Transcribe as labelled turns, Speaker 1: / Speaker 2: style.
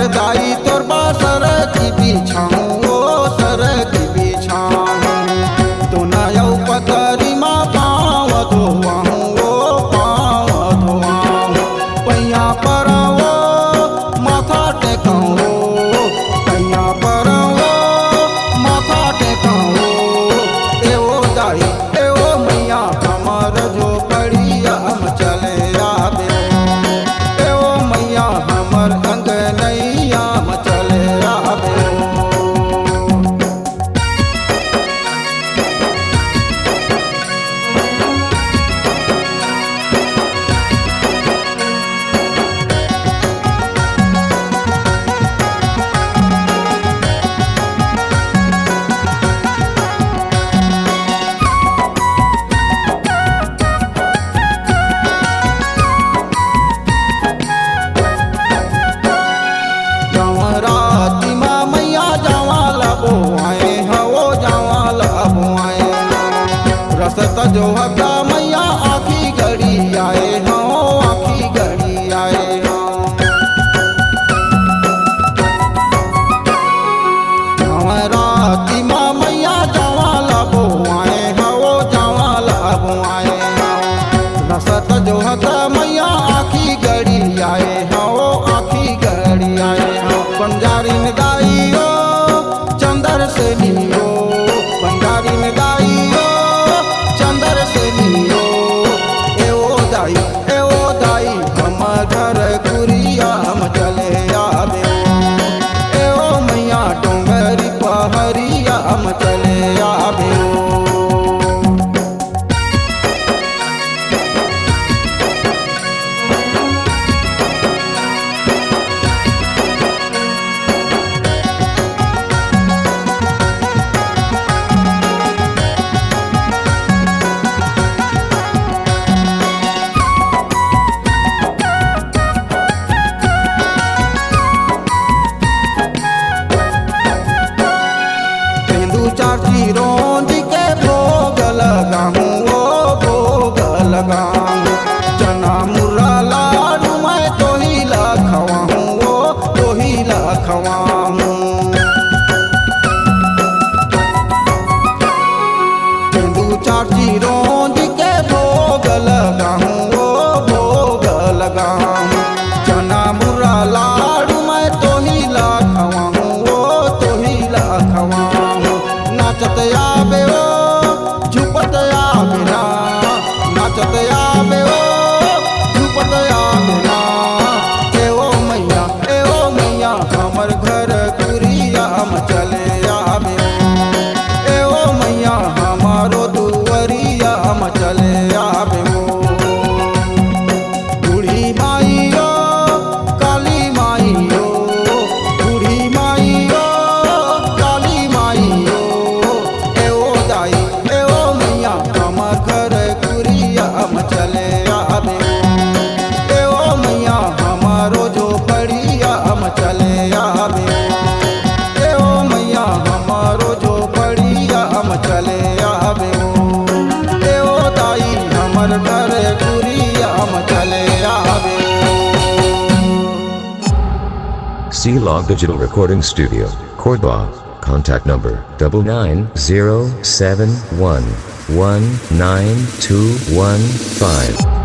Speaker 1: हमर दाई तोर बासर की बिछाऊं ओ सर की बिछाऊं तो ना यौ पतरी मा पाँव धोआऊं ओ पाँव धोआऊं पैया पर माथा टेकाऊं पैया पर माथा टेकाऊं एओ दाई एओ मैया हमर जो पड़िया हम चले आबे एओ मैया हमर अंगनैया हम चले आबे रसत जो हका मैया आखी घड़ी आए हाँ आखी घड़ी आए हाँ राती माँ मैया जवाला बुआए हाँ वो जवाला बुआए रसत जो हका मैया आखी घड़ी आए हाँ वो आखी घड़ी आए हाँ पंजारी में दाइयो चंदर से लियो पंजारी में दाइयो चंदर से लियो एओ दाई हम घर कुरिया हम चले आबे एओ मैया डोंगरी पहरिया हम चले आबे चिरौंजी के भोग लगाऊं ओ भोग लगाऊं चना मुर्रा लाडू मैं तो ही लखवाऊं ओ तो ही लखवाऊं दू चार चिरौंजी के भोग लगाऊं ओ भोग लगाऊं चना मुर्रा लाडू मैं तो ही लखवाऊं ओ तो ही लखवाऊं नाचत आबे ओ झुपत आबे ना नाचत आबे ओ झुपत आबे ना एओ मैया हमर घर कुरिया हम चले आबे एओ मैया हमारो दुवरिया हम चले आबे बूढ़ी माइयो काली माइयो बूढ़ी माइयो काली माइयो हम चले आबे एओ मैया हमारो जो पड़िया हम चले आबे एओ मैया हमारो जो पड़िया हम चले आबे एओ दाई हमर घर कुरिया हम चले आबे
Speaker 2: C-Log Digital Recording Studio, Cordoba. Contact number 99071192115.